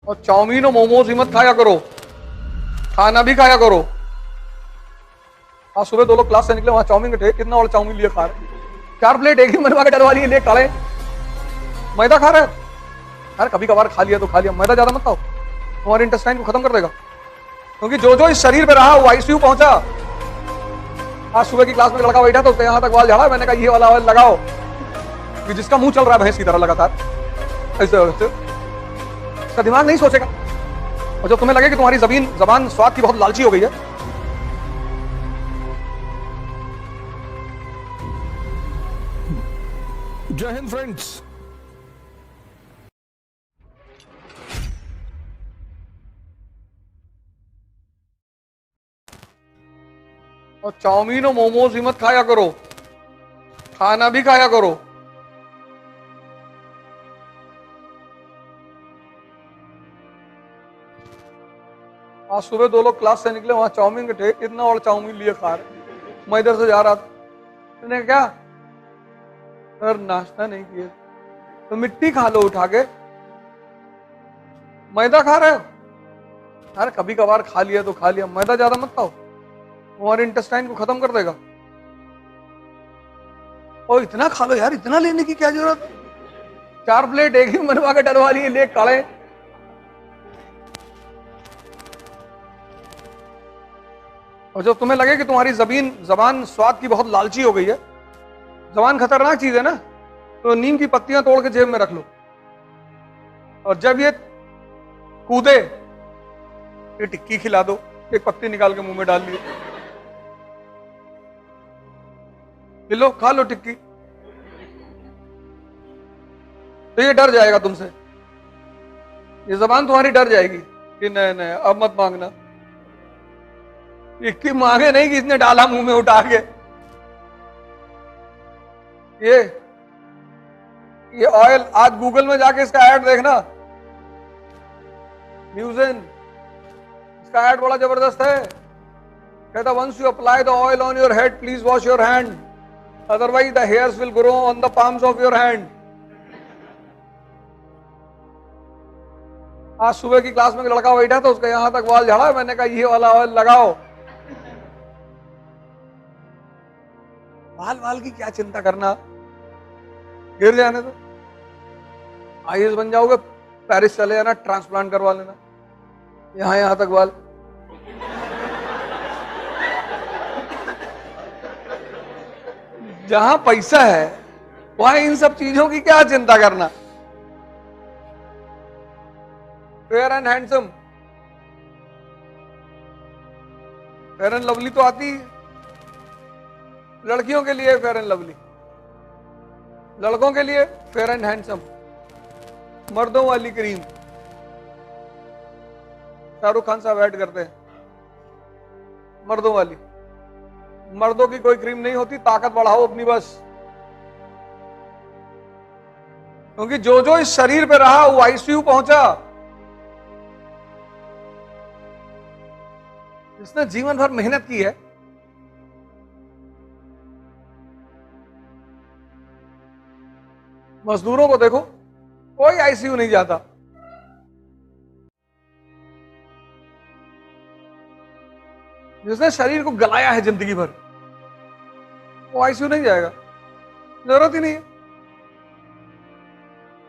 और चाउमीन और मोमोज ही मत खाया करो, खाना भी खाया करो। आज सुबह 2 लोग क्लास से निकले, वहां चाउमीन के थे, कितना और चाउमीन लिए खा रहे, 4 प्लेट एक ही बनवा के डलवा लिए, ले खड़े मैदा खा रहे। यार कभी कभार खा लिया तो खा लिया, मैदा ज्यादा मत खाओ, तुम्हारे इंटेस्टाइन को खत्म कर देगा। क्योंकि जो जो इस शरीर पे रहा वो आईसीयू पहुंचा। आज सुबह की क्लास में लड़का बैठा तो उसके यहां तक बाल झाड़ा, मैंने कहा ये वाला ऑयल लगाओ, कि जिसका मुंह चल रहा है भैंस की तरह लगातार, ऐसे उसका दिमाग नहीं सोचेगा। और जब तुम्हें लगे कि तुम्हारी जबान स्वाद की बहुत लालची हो गई है, जय हिंद फ्रेंड्स। और चाउमीन और मोमोज ही मत खाया करो, खाना भी खाया करो। आज सुबह 2 लोग क्लास से निकले, वहां चाउमीन के थे, कितना और चाउमीन लिए खा रहे। मैं इधर से जा रहा था, मैंने क्या सर नाश्ता नहीं किए तो मिट्टी खा लो उठा के, मैदा खा रहे हो। यार कभी कभार खा लिया तो खा लिया, मैदा ज्यादा मत खाओ, तुम्हारे इंटेस्टाइन को खत्म कर देगा। और इतना खा लो यार, इतना लेने की क्या जरूरत, 4 प्लेट एक ही बनवा के डलवा लिए, ले काले। और जब तुम्हें लगे कि तुम्हारी जबान स्वाद की बहुत लालची हो गई है, जबान खतरनाक चीज है ना, तो नीम की पत्तियां तोड़ के जेब में रख लो, और जब ये कूदे ये टिक्की खिला दो, एक पत्ती निकाल के मुंह में डाल लिए, लो खा लो टिक्की, तो ये डर जाएगा तुमसे, ये जबान तुम्हारी डर जाएगी कि नहीं नहीं अब मत मांगना। टिक्की मांगे नहीं कि इसने डाला मुंह में उठा के। ये ऑयल, आज गूगल में जाके इसका ऐड देखना, न्यूज़न, इसका ऐड बड़ा जबरदस्त है। कहता once you apply the oil on your head please wash your hand, otherwise the hairs will grow on the palms of your hand. आज सुबह की क्लास में एक लड़का बैठा था, उसका यहां तक बाल झाड़ा, मैंने कहा ये वाला ऑयल लगाओ। बाल की क्या चिंता करना, गिर जाने दो, आईएएस बन जाओगे, पेरिस चले जाना, ट्रांसप्लांट करवा लेना, यहां तक बाल। जहां पैसा है वहां इन सब चीजों की क्या चिंता करना। Fair and handsome, fair and lovely तो आती है लड़कियों के लिए, फेयर एंड लवली, लड़कों के लिए फेयर एंड हैंडसम, मर्दों वाली क्रीम शाहरुख खान साहब ऐड करते हैं, मर्दों वाली। मर्दों की कोई क्रीम नहीं होती, ताकत बढ़ाओ अपनी बस। क्योंकि जो जो इस शरीर पे रहा वो आईसीयू पहुंचा। जिसने जीवन भर मेहनत की है, मजदूरों को देखो, कोई आईसीयू नहीं जाता। जिसने शरीर को गलाया है जिंदगी भर, वो आईसीयू नहीं जाएगा, जरूरत ही नहीं है।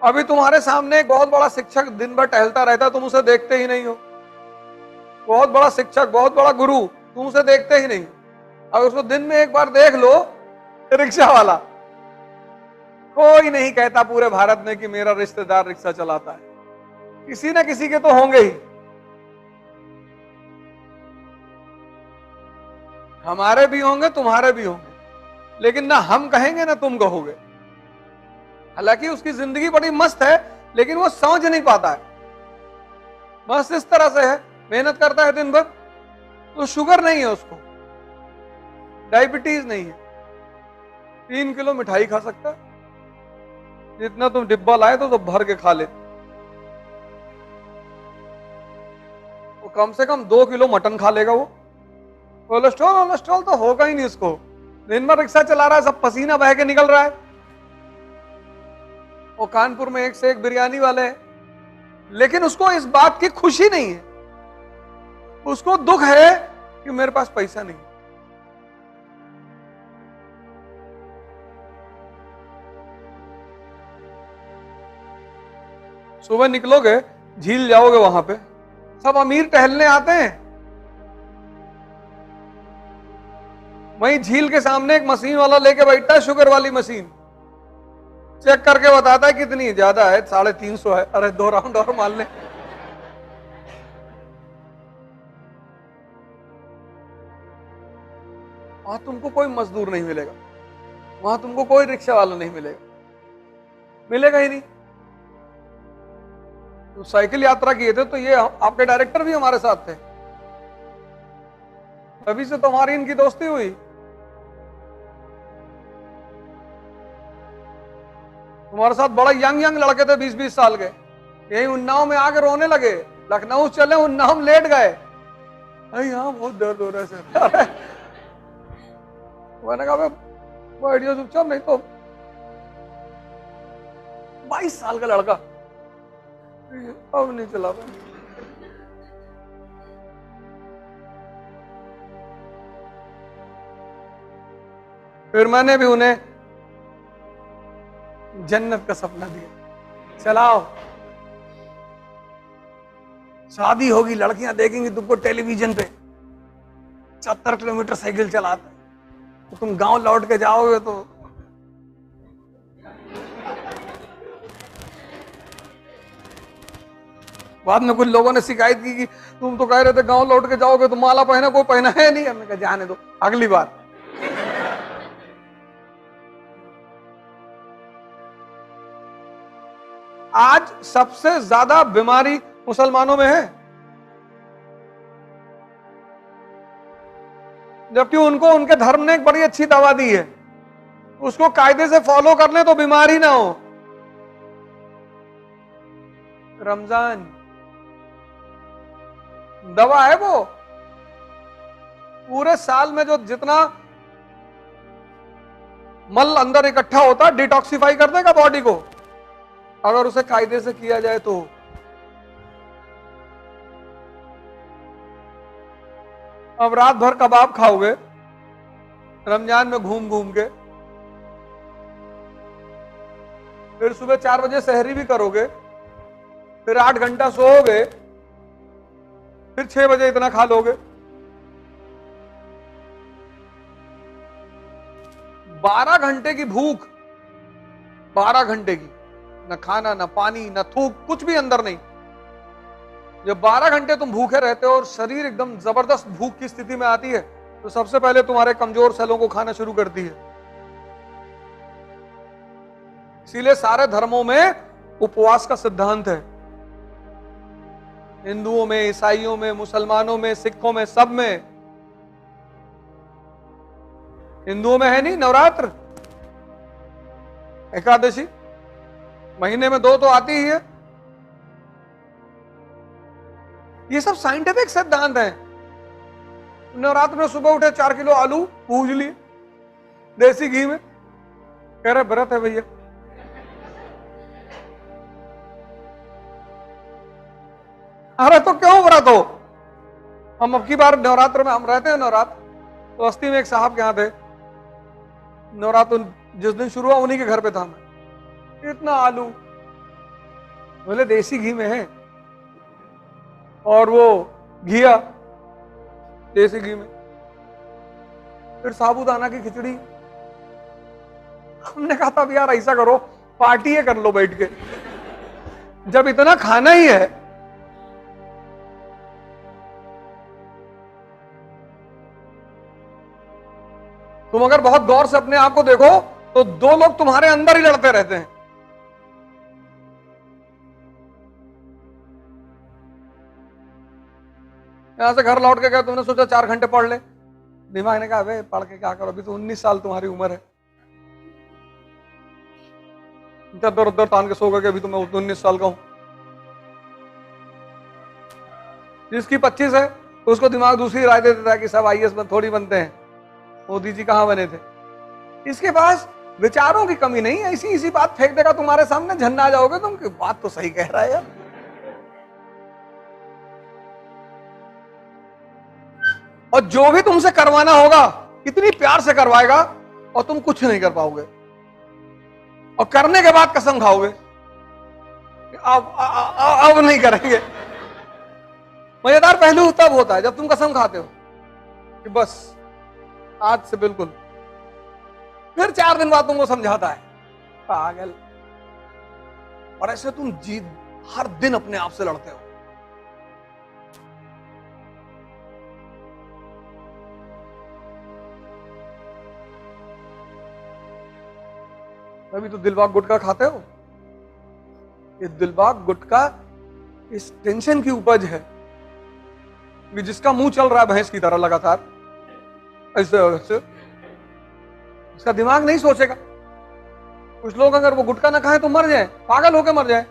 अभी तुम्हारे सामने एक बहुत बड़ा शिक्षक दिन भर टहलता रहता है, तुम उसे देखते ही नहीं हो। बहुत बड़ा शिक्षक, बहुत बड़ा गुरु, तुम उसे देखते ही नहीं। अगर उसको दिन में एक बार देख लो, रिक्शा वाला, कोई नहीं कहता पूरे भारत में कि मेरा रिश्तेदार रिक्शा चलाता है, किसी ना किसी के तो होंगे ही। हमारे भी होंगे, तुम्हारे भी होंगे, लेकिन ना हम कहेंगे ना तुम कहोगे। हालांकि उसकी जिंदगी बड़ी मस्त है, लेकिन वो समझ नहीं पाता है। मस्त इस तरह से है, मेहनत करता है दिन भर, तो शुगर नहीं है उसको, डायबिटीज नहीं है, 3 किलो मिठाई खा सकता है, जितना तुम डिब्बा लाए तो भर के खा ले। वो कम से कम 2 किलो मटन खा लेगा वो। कोलेस्ट्रॉल तो होगा ही नहीं उसको, दिन भर रिक्शा चला रहा है, सब पसीना बह के निकल रहा है। वो कानपुर में एक से एक बिरयानी वाले हैं, लेकिन उसको इस बात की खुशी नहीं है, उसको दुख है कि मेरे पास पैसा नहीं। सुबह निकलोगे, झील जाओगे, वहां पे सब अमीर टहलने आते हैं। वहीं झील के सामने एक मशीन वाला लेके बैठा है, शुगर वाली मशीन, चेक करके बताता है कितनी ज्यादा है, 350 है, अरे 2 राउंड और मान ले। वहां तुमको कोई मजदूर नहीं मिलेगा, वहां तुमको कोई रिक्शा वाला नहीं मिलेगा, मिलेगा ही नहीं। तो साइकिल यात्रा किए थे तो ये आपके डायरेक्टर भी हमारे साथ थे, तभी से तो हमारी इनकी दोस्ती हुई। तुम्हारे साथ बड़ा यंग लड़के थे, 20-20 साल के, यही उन्नाव में आके रोने लगे, लखनऊ चले, उन्नाव में लेट गए, यहाँ बहुत दर्द हो रहा है सर। मैंने कहा बैठ जाओ चुपचाप, नहीं तो 22 साल का लड़का अब नहीं चला पाए। फिर मैंने भी उन्हें जन्नत का सपना दिया, चलाओ, शादी होगी, लड़कियां देखेंगी तुमको टेलीविजन पे 70 किलोमीटर साइकिल चलाते, तो तुम गांव लौट के जाओगे तो बाद में कुछ लोगों ने शिकायत की कि तुम तो कह रहे थे गांव लौट के जाओगे तो माला पहना, कोई पहना है नहीं। हमने कहा जाने दो, अगली बार। आज सबसे ज्यादा बीमारी मुसलमानों में है, जबकि उनको उनके धर्म ने एक बड़ी अच्छी दवा दी है, उसको कायदे से फॉलो कर ले तो बीमारी ना हो। रमजान दवा है वो, पूरे साल में जो जितना मल अंदर इकट्ठा होता डिटॉक्सिफाई कर देगा बॉडी को, अगर उसे कायदे से किया जाए तो। अब रात भर कबाब खाओगे रमजान में घूम घूम के, फिर सुबह 4 बजे सहरी भी करोगे, फिर 8 घंटा सोओगे, फिर 6 बजे इतना खा लोगे। 12 घंटे की भूख, 12 घंटे की, न खाना न पानी न थूक, कुछ भी अंदर नहीं। जब 12 घंटे तुम भूखे रहते हो और शरीर एकदम जबरदस्त भूख की स्थिति में आती है, तो सबसे पहले तुम्हारे कमजोर सेलों को खाना शुरू करती है। इसीलिए सारे धर्मों में उपवास का सिद्धांत है, हिंदुओं में, ईसाइयों में, मुसलमानों में, सिखों में, सब में। हिंदुओं में है नहीं नवरात्र, एकादशी, महीने में 2 तो आती ही है। ये सब साइंटिफिक सिद्धांत है। नवरात्र में सुबह उठे 4 किलो आलू भूज लिए देसी घी में, कह रहे व्रत है भैया। अरे तो क्यों व्रत हो? हम अब की बार नवरात्र में, हम रहते हैं नवरात्र, तो बस्ती में एक साहब के यहाँ थे, नवरात्र जिस दिन शुरू हुआ उन्हीं के घर पे था मैं, इतना आलू, बोले देसी घी में है, और वो घिया देसी घी में, फिर साबूदाना की खिचड़ी। हमने कहा था यार ऐसा करो, पार्टी कर लो बैठ के, जब इतना खाना ही है। तुम अगर बहुत गौर से अपने आप को देखो तो 2 लोग तुम्हारे अंदर ही लड़ते रहते हैं। यहां से घर लौट के गए, तुमने सोचा 4 घंटे पढ़ ले, दिमाग ने कहा अबे पढ़ के क्या करो, अभी तो 19 साल तुम्हारी उम्र है। इधर उधर तान के सो गए, अभी तो मैं 19 साल का हूं। जिसकी 25 है तो उसको दिमाग दूसरी राय दे देता है कि सब आईएएस थोड़ी बनते हैं, मोदी जी कहां बने थे। इसके पास विचारों की कमी नहीं है, ऐसी बात फेंक देगा तुम्हारे सामने, झन्ना जाओगे तुम कि बात तो सही कह रहा है यार। और जो भी तुमसे करवाना होगा इतनी प्यार से करवाएगा और तुम कुछ नहीं कर पाओगे, और करने के बाद कसम खाओगे अब नहीं करेंगे। मजेदार पहलू तब होता है जब तुम कसम खाते हो कि बस आज से बिल्कुल, फिर 4 दिन बाद तुमको समझाता है पागल, और ऐसे तुम जीत हर दिन अपने आप से लड़ते हो। अभी तो दिलबाग गुटखा खाते हो, ये दिलबाग गुटखा इस टेंशन की उपज है कि जिसका मुंह चल रहा है भैंस की तरह लगातार ऐसे ऐसे, उसका दिमाग नहीं सोचेगा। कुछ लोग अगर वो गुटखा ना खाएं तो मर जाए, पागल होकर मर जाए।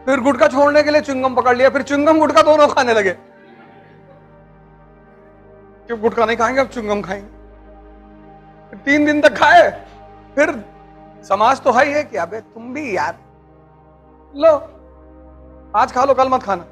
फिर गुटखा छोड़ने के लिए च्युइंगम पकड़ लिया, फिर च्युइंगम गुटखा दोनों खाने लगे। क्यों गुटखा नहीं खाएंगे, अब च्युइंगम खाएंगे। 3 दिन तक खाए, फिर समाज तो है ही है कि अबे तुम भी यार लो आज खा लो कल मत खाना।